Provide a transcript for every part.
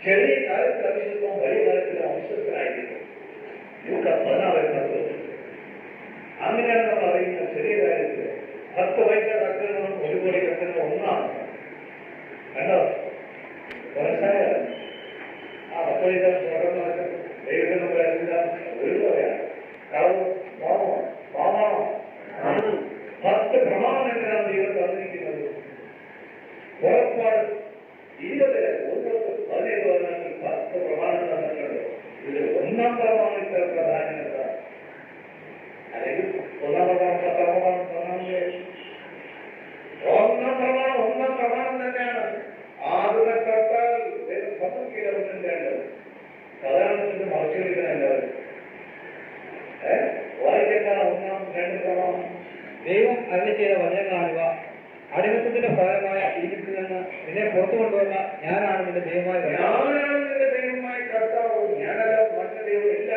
ചെറിയ കാലത്ത് അവിശ്വസ്തവും വലിയ കാലത്തിൽ അവിശ്വസ്തനായിരിക്കും. ലൂക്കാ 16 അങ്ങനെയാണ് നമ്മൾ അറിയുന്ന. ചെറിയ കാര്യത്തിൽ 10 പൈസ കത്തുന്നതും 1 കോടി കത്തുന്നതും ഒന്നാണ്. കണ്ടോ? വ്യവസായ ആ 10 പൈസ തുടർന്ന് ദൈവത്തിന് ഒരു പോയാണ്. കളവ്, മോഹം, പാമാണോ? 10 പ്രമാണങ്ങളാണ് ദൈവം തന്നിരിക്കുന്നത്. പുറപ്പാട് 20:17 10 പ്രമാണം തന്നിട്ടുണ്ട്. ഇതിൽ 1-ാം പ്രമാണം ഇത്ര പ്രാധാന്യത. അല്ലെങ്കിൽ 1-ാം പ്രമാണം 10-ാം പ്രമാണം 1-ാം പ്രമാണം തന്നെയാണ്. ആദ്യത്തെ കർത്താൽ സമ്മതിക്കേണ്ടത്. സാധാരണത്തിന് മറച്ചുപിടിക്കുന്ന എല്ലാവരും വായിക്കേണ്ട 1-ാം 2 പ്രമാണം. ദൈവം അരുളി ചെയ്ത വചനങ്ങളാണിവ. അടിമത്തത്തിന്റെ ഫലമായ ഈജിപ്തിൽ നിന്ന് നിന്നെ പുറത്തു കൊണ്ടുവന്ന ഞാനാണ് നിന്റെ ദൈവമായ കർത്താവ്. ഞാനല്ല, മറ്റു ദൈവമില്ല.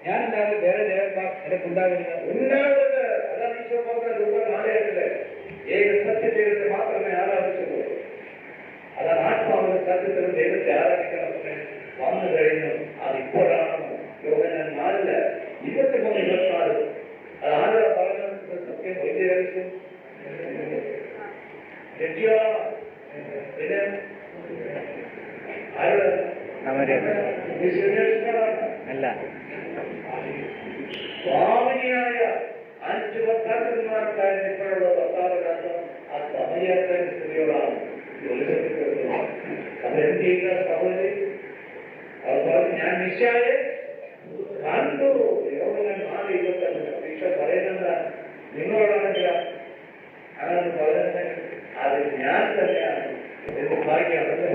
ഞാനല്ലാതെ വേറെ ദേവന്മാർ എനിക്കുണ്ടാകരുത്. ഉണ്ടാകരുത്. അതാണ് ഈശോ പറഞ്ഞ രൂപനാലയത്തില് ഏക സത്യദൈവത്തെ മാത്രമേ ആരാധിച്ചുള്ളൂ. അതാണ് ആത്മാവിന്റെ സത്യത്തിലും ദൈവത്തെ ആരാധിക്കണമെന്ന് വന്നു കഴിഞ്ഞു. അതിപ്പോഴാണ് യോഹന്നാൻ 4:23-24. അത് ആരാ പറഞ്ഞത്? സത്യം വലിയ രഹസ്യം. പിന്നെ ആരുടെ അല്ല, സ്വാമിനിയായ 5 ഭർത്താക്കന്മാർക്കായിരുന്നു ഇപ്പോഴുള്ള ഭർത്താവ്. ആ സമയത്തെ സ്ത്രീയോടാണ് അതെന്ത് ചെയ്യുന്ന സഹോദരി. അത് പറഞ്ഞു, ഞാൻ നിശായെ കണ്ടു. യോഹന്നാൻ 4:25. നിശ പറയുന്നത് നിങ്ങളോടാണെങ്കില അങ്ങനെ പറയുന്നത് അത് ഞാൻ തന്നെയാണ് എന്ന് ഭാഗ്യാണല്ലേ.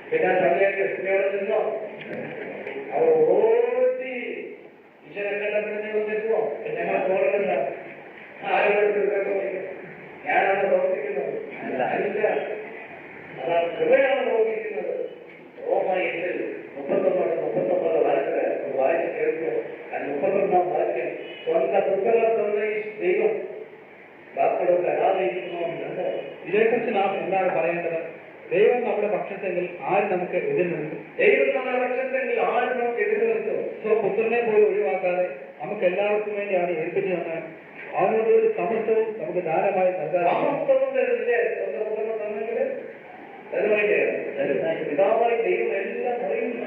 പിന്നെ സമയത്തെ സ്ത്രീയോട് നിന്നോ? അവർ ഓടി ഈശ്വരൻ കണ്ടപ്പോൾ നിൽക്കുമോ? ഞങ്ങൾ തോന്നുന്നില്ല. ആരോട് ഞാനാണ് പ്രവർത്തിക്കുന്നത്. അല്ല, അതാണ് കൃപയാണ് പ്രവർത്തിക്കുന്നത്. റോമ 8:39 വായിച്ച് കേൾക്കുമോ? 31-ാം വാക്യം. സ്വന്തം പുത്രനെ തന്ന ഈ ദൈവം വാക്കുകളൊക്കെ ആരാധിക്കുന്നുണ്ട്. ഇതേക്കുറിച്ച് നാം എന്താണ് പറയേണ്ടത്? ദൈവം നമ്മുടെ പക്ഷത്തെങ്കിൽ ആര് നമുക്ക് എതിർ നിൽക്കും? ദൈവം നമ്മുടെ പക്ഷത്തെങ്കിൽ ആര് നമുക്ക് എതിർ നിൽക്കും? പുത്രനെ പോലും ഒഴിവാക്കാതെ നമുക്ക് എല്ലാവർക്കും വേണ്ടിയാണ് ഏൽപ്പിച്ചു തന്നാൽ അവനോട് ഒരു സമസ്തവും നമുക്ക് ധാരാളമായി നൽകാൻ. പിതാവായി ദൈവം എല്ലാം പറയുന്നു.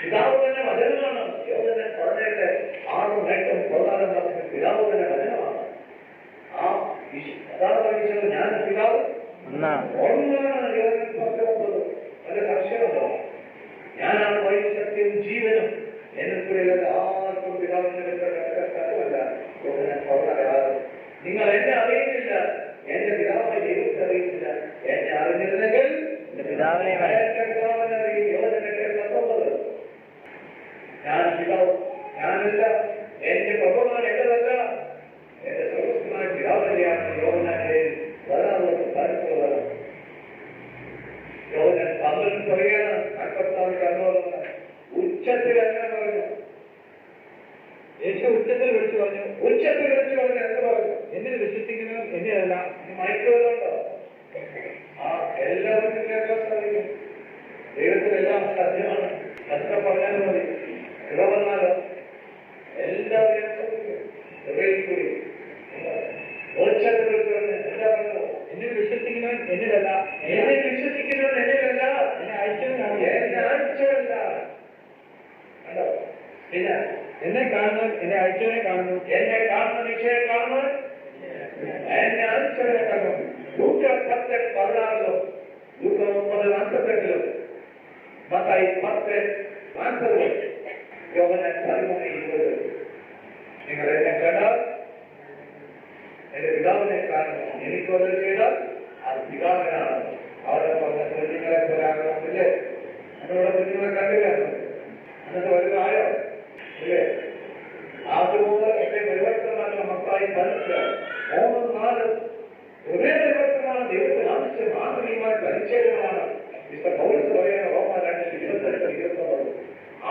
പിതാവ് തന്നെ വചനമാണ്. യോഹന്നാൻ 17:6-8 പിതാവ് തന്നെ വചനമാണ്. ആ അതാണ് ഞാൻ പിതാവ് ഒന്നാണ്. യോഹന്നാൻ 10:9 അതിന്റെ സംശയമുണ്ടോ? ഞാനാണ് വഴി, സത്യവും ജീവനും. എന്നെ കൂടെ ആർക്കും പിതാവിന്റെ സ്ഥലമല്ല. യോഹന്നാൻ 16:6. നിങ്ങൾ എന്നെ അറിയുന്നില്ല, എന്റെ പിതാവിനെ ദൈവത്തെ അറിയുന്നില്ല. എന്നെ അറിഞ്ഞിരുന്നെങ്കിൽ പിതാവിനെ അറിയും. യോഹന്നാൻ 8:19. ഞാൻ പിതാവ്, ഞാനല്ല, എന്റെ പ്രഭുവാൻ എന്റെതല്ല, എന്റെ സർവസ്വമായ പിതാവിനെയാണ്. യോഹന്നാന്റെ 16 യോഹന്നാൻ 12 പറയുകയാണ്. 46 ഉച്ചത്തിൽ എങ്ങനെ പറഞ്ഞു? യേശു ഉച്ചത്തിൽ വിളിച്ചു പറഞ്ഞു. ഉച്ചത്തിൽ വിളിച്ചു പറഞ്ഞു എന്ത് പറഞ്ഞു? എന്നിൽ വിശ്വസിക്കുന്നവൻ എന്നിലല്ല. മയക്കുന്നുണ്ടോ? ആ എല്ലാവർക്കും കേൾക്കാൻ സാധിക്കും. ദൈവത്തിനെല്ലാം സാധ്യമാണ്. അത്ര പറഞ്ഞാലും മതി. കൃപ വന്നാലോ എല്ലാവരും കൂടി ഉച്ചത്തിൽ വിളിച്ചു പറഞ്ഞു എന്താ പറഞ്ഞത്? എന്നിൽ വിശ്വസിക്കുന്നവൻ എന്നിലല്ല. എന്നെ വിശ്വസിക്കുന്നവൻ എന്നിലല്ല, എന്നെ അയച്ചവനാണ്. എന്നെ അയച്ചവല്ല. കണ്ടോ? പിന്നെ എന്നെ കാണുന്നവൻ എന്നെ അയച്ചവനെ കാണുന്നു. എന്നെ കാണുന്ന നിശ്ചയം കാണുന്നു, എന്നെ അയച്ചവനെ കാണുന്നു. ലൂക്കാ 10:16, ലൂക്കാ 9:48, മത്തായി 10:40, യോഹന്നാൻ 13:20. നിങ്ങൾ എന്നെ കണ്ടാൽ എന്റെ പിതാവിനെ കാണുന്നു. എനിക്ക് വല്ലതും ചെയ്താൽ അത് പിതാവിനാണ്. അവിടെ പറഞ്ഞ കുഞ്ഞുങ്ങളെ പോലാകണമെന്നില്ലേ? എന്നോട് കുഞ്ഞുങ്ങളെ കണ്ടില്ല. എന്നിട്ട് വലുതായോ ഇല്ലേ? അതുപോലെ എന്റെ പരിവർത്തനമല്ല. മത്തായി 13:3-4 ഹൃദയ പരിവർത്തനമാണ് ദൈവത്തിന് ആവശ്യം. ആന്തരികമായ പരിച്ഛേദനമാണ്. മിസ്റ്റർ പൗലോസ് പറയുന്ന റോമ 2:28-29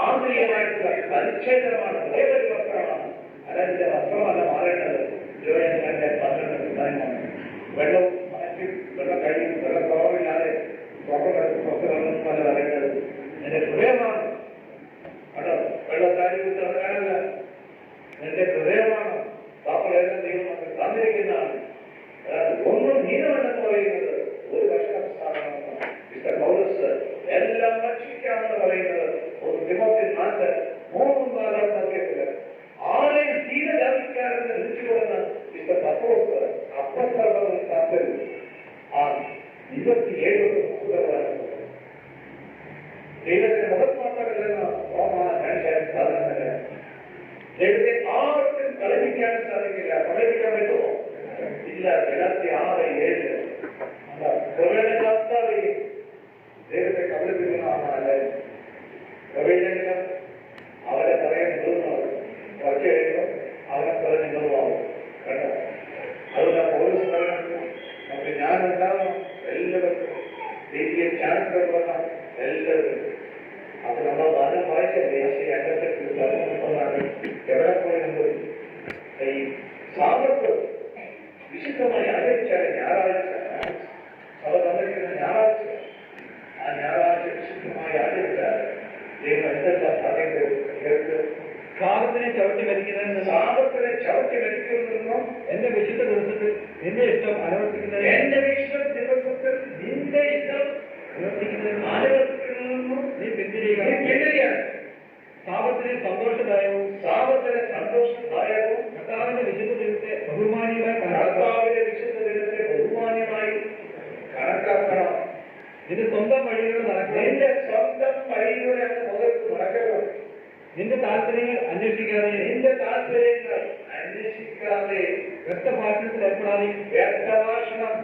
ആന്തരികമായിട്ടുള്ള പരിച്ഛേദനമാണ്, ഹൃദയ പരിവർത്തനമാണ്. അല്ലാതെ വസ്ത്രമല്ല മാറേണ്ടത്. ജോയന്റെ 12 വെള്ളവും വെള്ളം കഴിയും, വെള്ളം കുറവില്ലാതെ പുറത്ത് പുറത്ത് വരേണ്ടത്. എന്റെ ദൈവത്തിന് മുഖത്ത് മാത്രമല്ലെന്ന് മനുഷ്യൻ സാധനം ദൈവത്തെ ആർക്കും കളിപ്പിക്കാൻ സാധിക്കില്ല. കളിപ്പിക്കാൻ പറ്റുമോ? ഇല്ല. വെള്ളത്തി 6, 7 പ്രവേശനത്താതെ ദൈവത്തെ കബളിപ്പിക്കുന്നതാണ്. പ്രവേശനം അവരെ പറയാൻ നിങ്ങളുമാവും, കുറച്ച് കഴിയുമ്പോൾ അവരെ പറയാൻ നിങ്ങളുമാവും. കേട്ടോ? അതുകൊണ്ട് പോലീസ് പറയുന്നത് നമുക്ക് ഞാനുണ്ടാകണം, എല്ലാവർക്കും ദേശീയ ചാൻസലർ വരണം, എല്ലാവർക്കും. അപ്പൊ നമ്മൾ ആദ്യം വായിച്ച ദേശീയ അംഗത്തെക്കുറിച്ച് എവിടെ പോയി നമ്മൾ ഈ സാമ്പത്ത് വിശുദ്ധമായി ആചരിച്ചാൽ ഞായറാഴ്ച അവ തന്നിരിക്കുന്ന ഞായറാഴ്ച, ആ ഞായറാഴ്ച വിശുദ്ധമായി ആചരിച്ചാൽ ദൈവം എന്തെല്ലാം പറയുന്നത് സാപത്തിനെ ചവിട്ടി മരിക്കുന്നതിൽ സാപത്തിനെ ചവിട്ടി മരിക്കുന്നതെന്നും എന്റെ വിശുദ്ധ ദിവസത്തിൽ നിന്റെ ഇഷ്ടം അനുവർത്തിക്കുന്നത് എന്റെ വിശുദ്ധ ദിവസത്തിൽ നിന്റെ ഇഷ്ടം അനുവർത്തിക്കുന്നതെന്നും നീ പിന്തിരിയാണ്. സാപത്തിനെ സന്തോഷദായവും കർത്താവിന്റെ വിശുദ്ധ ദിവസത്തെ ബഹുമാനികളായി കണക്കാക്കണം. നിന്റെ സ്വന്തം വഴികളിൽ നടക്കുക. നിന്റെ സ്വന്തം വഴിയിലൂടെ മുഖത്ത് നടക്കണം. നിന്റെ താല്പര്യങ്ങൾ അന്വേഷിക്കാതെ വ്യക്തഭാഷണത്തിൽ ഏർപ്പെടാതെ വ്യക്തഭാഷണം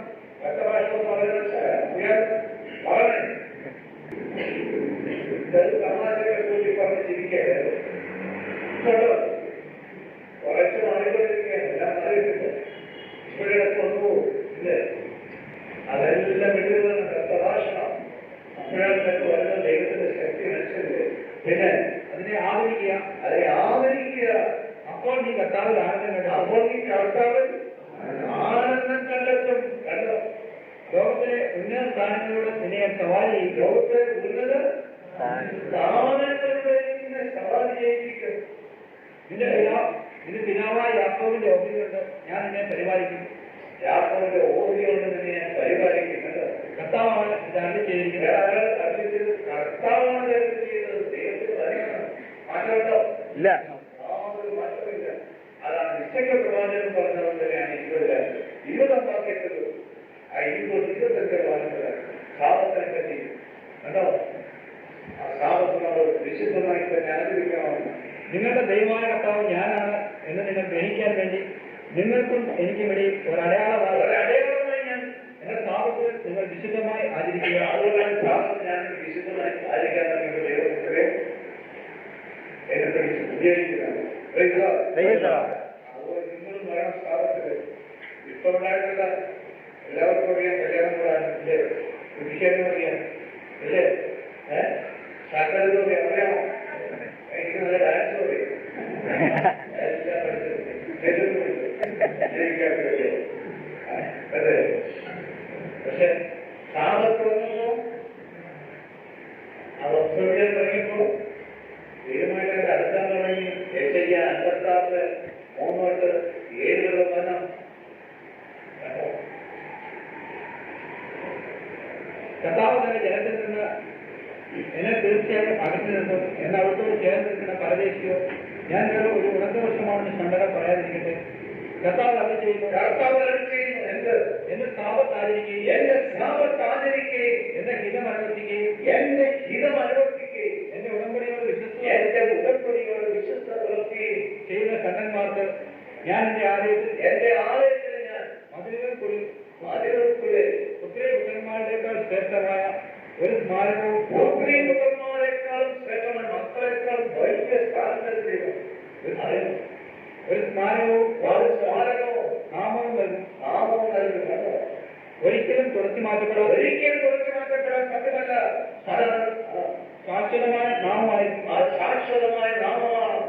തമാശകൾ കൂട്ടി പറഞ്ഞിരിക്കുകയാണ്. കുറച്ച് മാറിക്കൊണ്ടിരിക്കുകയാണ്. എല്ലാം മാറിയിട്ടുണ്ട്. ഇപ്പോഴൊക്കെ ഒന്നു ഇല്ല. അതെല്ലാം വിടുന്നത് വ്യക്തഭാഷണം. അപ്പോഴൊക്കെ വരുന്ന ദൈവത്തിന്റെ ശക്തി മനസ്സിലുണ്ട്. പിന്നെ അതിനെ ആദരിക്കുക. അപ്പോൾ നീ കർത്താവിൽ ആനന്ദം കണ്ടെത്തും. കണ്ടോ? ലോകത്തിലെ ഉന്നത സ്ഥാനങ്ങളിലൂടെ നിന്നെ സവാരി ചെയ്യും. ലോകത്തെ ഉന്നത സ്ഥാനങ്ങളിലൂടെ നിന്നെ സവാരി ചെയ്യിപ്പിക്കും. നിന്റെ പിതാവായ യാക്കോബിന്റെ ഓഹരിയുണ്ട് ഞാൻ നിന്നെ പരിപാലിക്കും. യാക്കോബിന്റെ ഓഹരിയുണ്ട് നിന്നെ ഞാൻ പരിപാലിക്കുന്നത്. കർത്താവാണ് ഇത് അരുളി ചെയ്തിരിക്കുന്നത്. കർത്താവാണ് ചെയ്തത്. ദൈവത്തിന് അറിയണം. മാറ്റമുണ്ടോ? ഇല്ല. മാറ്റമില്ല. അതാണ് നിശ്ചയ പ്രവാചകൻ പറഞ്ഞത് തന്നെയാണ് 20 വാക്യത്തിൽ ആ 25 വാക്യത്തിലാണ് സാപത്തിനെ പറ്റി. കണ്ടോ? ആ സാപത്ത് നമ്മൾ വിശുദ്ധമായി തന്നെ ആചരിക്കണമെന്ന്. നിങ്ങളുടെ ദൈവമായ കർത്താവ് ഞാനാണ് എന്ന് നിങ്ങൾ ഗ്രഹിക്കാൻ വേണ്ടി നിങ്ങൾക്കും എനിക്കും ഇടയിൽ ഒരടയാളമായി ഞാൻ എന്റെ സാപത്ത് നിങ്ങൾ വിശുദ്ധമായി ആചരിക്കുക. അതുപോലെ സാപത്ത് ഞാൻ വിശുദ്ധമായി ആചരിക്കാൻ നിങ്ങൾ ദൈവത്തിലെ എന്നെ ഉപയോഗിക്കുന്നത്. അതുപോലെ നിങ്ങളും വേണം സാപത്തില്. ഇപ്പൊ ഉണ്ടായിട്ടുള്ള എല്ലാവർക്കും അറിയാം കല്യാണം കൂടാണ് ഇല്ലേ? കൃഷിക്കാരും അറിയാം ഇല്ലേ? സാക്ഷാത്തൊക്കെ അറിയാമോ? എനിക്ക് നല്ല ഡാൻസ് അറിയാം. എല്ലാം അതെ. പക്ഷെ സാപത്ത് വന്നപ്പോ ആ വസ്തുവിനെ തുടങ്ങിയപ്പോ ദൈവമായിട്ട് അടുത്താൻ തുടങ്ങി. യെശയ്യാ 56:3-7 വനം. കർത്താവ് തന്റെ ജനത്തിൽ നിന്ന് എന്നെ തീർച്ചയായും അകറ്റി നിന്നും എന്നെ അവിടത്തോട് ചേർന്ന് നിൽക്കുന്ന പരദേശിയോ ഞാൻ വേറെ ഒരു ഉണക്ക വർഷമാണെന്ന് കണ്ടക പറയാതിരിക്കട്ടെ. കർത്താവ് അത് ചെയ്യുന്നു. എന്റെ സാപത്ത് ആചരിക്കുകയും എന്റെ ഹിതം അനുവർത്തിക്കുകയും എന്റെ ഉടമ്പടിയോട് വിശ്വസ്ത ചെയ്യുന്ന കണ്ണന്മാർക്ക് ഞാൻ എന്റെ ആലയത്തിൽ ഞാൻ മതിലുകൾക്കുള്ളിൽ ഒത്തിരി പുത്രന്മാരുടേക്കാൾ ശ്രേഷ്ഠമായ ഒരു സ്മാരകവും പുത്രന്മാരെക്കാളും ശ്രേഷ്ഠമായ മക്കളെക്കാളും വലിയ സ്ഥാനത്തിൽ ഒരു സ്മാരകവും നാമവും നൽകും. ഒരിക്കലും തുടച്ചു മാറ്റപ്പെടാൻ പറ്റുമല്ല. ശാശ്വതമായ നാമമായിരിക്കും. ആ ശാശ്വതമായ നാമമാണ്.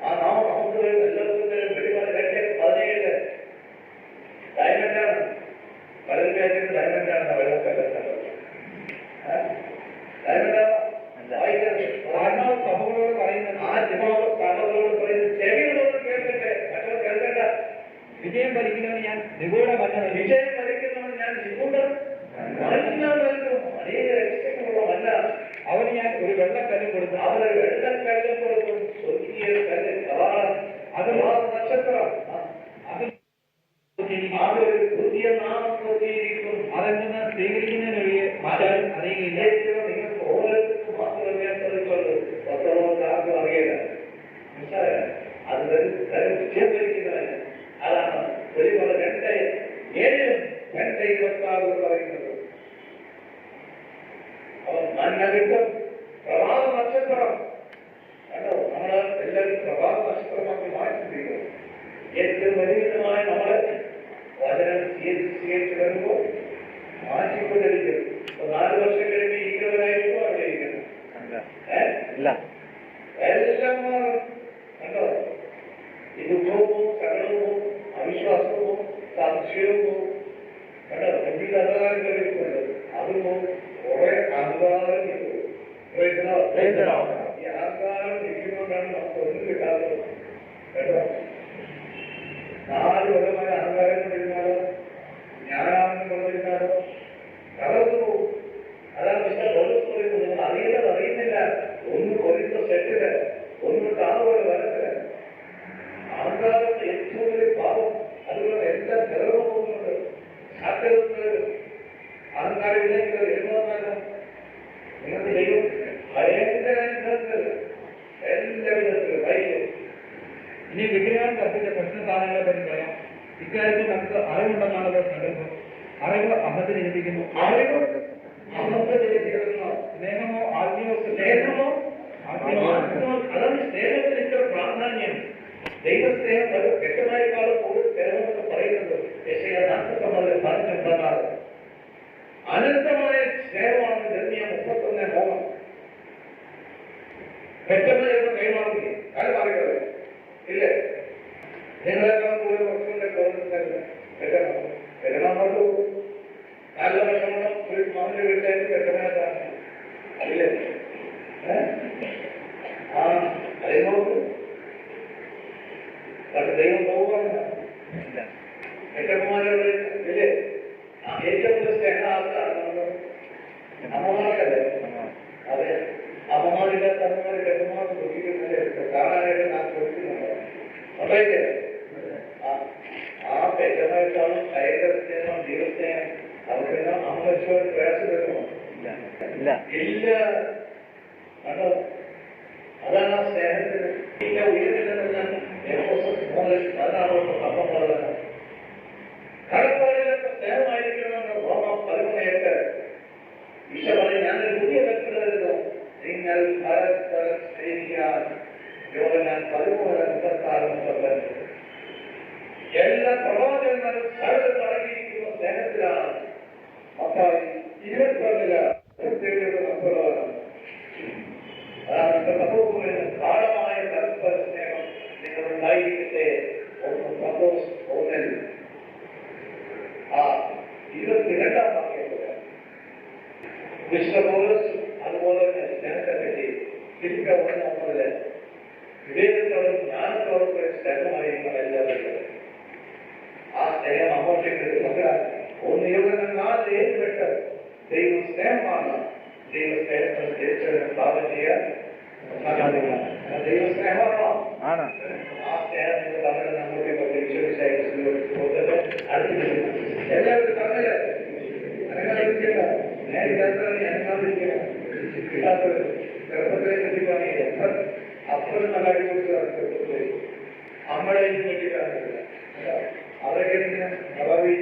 ആ നാമം നമുക്ക് എല്ലാവർക്കും വെളിപാട് 2:17 ഡയമണ്ടാണ്. പലരും വിചാരിക്കുന്നത് ഡയമണ്ടാണ് വെള്ളക്കല്ലാണ്. ആത്മാവ് സഭകളോട് പറയുന്നത് ചെവികളോട് കേൾക്കട്ടെ, മറ്റവർ കേൾക്കണ്ട. വിജയം ഭരിക്കുന്നവന് ഞാൻ നിഗൂഢമല്ല അനേക രഹസ്യങ്ങളുള്ളതല്ല. അവന് ഞാൻ ഒരു വെള്ളക്കല്ലും കൊടുക്കും. അവരെ വെള്ളക്കല്ലും കൊടുക്കും. സ്വർഗീയ കല്ല് അത് ജീവിതം പ്രഭാത നക്ഷത്രം കണ്ടോ, നമ്മള് എല്ലാവരും പ്രഭാത നക്ഷത്രമാക്കി മാറ്റിയിരിക്കുന്നു. ഏറ്റവും വലിയതുമായ നമ്മളെ വചനം സ്വീകരിച്ചു വരുമ്പോൾ മാറ്റിക്കൊണ്ടിരിക്കും. 4 വർഷം കഴിഞ്ഞ് ഇരിക്കുന്നവരായിരിക്കും അവിടെ ഇരിക്കുന്നത്. എല്ലാം മാറും. കണ്ടോ, ഈ ദുഃഖവും സകലവും അവിശ്വാസവും സംശയവും കണ്ടോ, വലിയ അന്ധകാരം കഴിക്കുന്നുണ്ട്. അതും കുറെ അഹങ്കാരം കിട്ടും. ഈ അഹങ്കാരം നിൽക്കുന്നതുകൊണ്ടാണ് നമുക്ക് ഒന്നും കിട്ടാത്തത്. കേട്ടോ, 4 കൊല്ലമായ അഹങ്കാരം കൊണ്ടിരുന്നാലോ ഞാനാണെന്ന് കൊണ്ടിരുന്നാലോ തകർന്നു പോകും. അതാണ് മിസ്റ്റർ പോലീസ് പറയുന്നത്. നിങ്ങൾ അറിയുന്നത് അറിയുന്നില്ല. ഒന്ന് കൊല്ലുന്ന സെറ്റില്, ഒന്ന് താപോലെ വരത്തില്ല. അഹങ്കാരത്തെ ഏറ്റവും വലിയ പാപം. അതുപോലെ എല്ലാം തകർന്നു പോകുന്നുണ്ട്. അഹങ്കാരം ഇല്ലെങ്കിൽ എഴുതുവാനല്ല നിങ്ങൾക്ക് ചെയ്യും. ഭയങ്കര എല്ലാ വിധത്തിലും ഭയം. ഇനി വിഗ്രഹം കത്തിച്ച പ്രശ്ന സാധനങ്ങളെ പറ്റി പറയാം. ഇക്കാര്യത്തിൽ നമുക്ക് അറിവുണ്ടെന്നാണല്ലോ സങ്കല്പം. അറിവ് അഹത്ത് ജനിപ്പിക്കുന്നു. അറിവ് അഹത്ത് ജനിപ്പിക്കുന്നു. സ്നേഹമോ ആത്മീയമോ അതാണ് സ്നേഹത്തിന് ഇത്ര പ്രാധാന്യം. ദൈവസ്നേഹം അത് വ്യക്തമായേക്കാളും കൂടുതൽ സ്നേഹമെന്ന് പറയുന്നത് യെശയ്യാ 49:11 അനന്തമായ സ്നേഹമാണ്. ജർമ്മിയ 31:3 വ്യക്തമായിട്ട് കൈമാറുകയെ കാര്യം അറിയുന്നത് ഇല്ലേ? നിങ്ങളെക്കാളും കൂടുതൽ കുറച്ചുകൊണ്ട് തോന്നുന്നില്ല. വ്യക്തമായിട്ട് നല്ല ഭക്ഷണം മകന്റെ വീട്ടിലേക്ക് വ്യക്തമായിട്ടാണ് അതില്ലേ? അതേ നോക്കും. പക്ഷെ ദൈവം പോകുവാണ് വ്യക്തമാരുടെ ഇല്ലേ? ഏറ്റവും കൂടുതൽ സ്നേഹം ആർക്കാണ്? അമ്മമാർക്കല്ലേ? അതെ, അമ്മമാരില്ലാത്ത അമ്മമാർ വ്യക്തമാർക്ക് ദുഃഖിക്കുന്നില്ല. കാണാനായിട്ട് നാം ചോദിക്കുന്നുണ്ടോ? അപ്പോഴേക്ക് ആ വ്യക്തമായിട്ടാണ് ഭയങ്കര സ്നേഹം, ദൈവസ്നേഹം. അവർക്ക് അമ്മ വെച്ചുകൊണ്ട് പ്രയാസം വരുമോ? ഇല്ല. കണ്ടോ, അതാണ് ആ സ്നേഹത്തിന് ഉയരുന്നില്ലെന്ന് അതാണ് അപ്പം പറഞ്ഞത്. കടപ്പാടിലൊക്കെ സ്നേഹമായിരിക്കണമെന്ന് റോമ 11:8 ഈശോ പറയും, ഞാനൊരു പുതിയ കൽപ്പന തരുന്നു, നിങ്ങൾ പരസ്പരം സ്നേഹിക്കാൻ. യോഹന്നാൻ 13:36 എല്ലാ പ്രവാചകന്മാരും സകലം അടങ്ങിയിരിക്കുന്ന സ്നേഹത്തിലാണ്. മത്തായി 22 അതാണ് ആഴമായ പരസ്പര സ്നേഹം നിങ്ങളുണ്ടായിരിക്കട്ടെ. സന്തോഷ് 1 22 വാക്യത്തില് വിശ്വപോലസ് അതുപോലെ തന്നെ സ്നേഹത്തെ പറ്റി തിരിച്ച 1:9 വിവേകത്തോടും ജ്ഞാനത്തോടും സ്നേഹമായിരിക്കും എല്ലാവരും. ആ സ്നേഹം അങ്ങോട്ടേക്ക് ഏറ്റുപെട്ട് ദൈവ സ്നേഹമാണ്. ദൈവ സ്നേഹത്തിൽ തിരിച്ചറിഞ്ഞ് സ്ഥാപനം ചെയ്യാൻ ദൈവ സ്നേഹമാണോ? ആ സ്നേഹം നിങ്ങൾ തമ്മിൽ അങ്ങോട്ടേക്ക് എല്ലാവരും തമ്മിൽ അനങ്ങാതിരിക്കില്ല. ഗർഭത്തിലേക്ക് എത്തിക്കുകയാണെങ്കിൽ അപ്പോഴും നല്ല അടിപൊളി അമ്മയുടെ കെട്ടിക്കാറില്ല. അവരൊക്കെ കളറി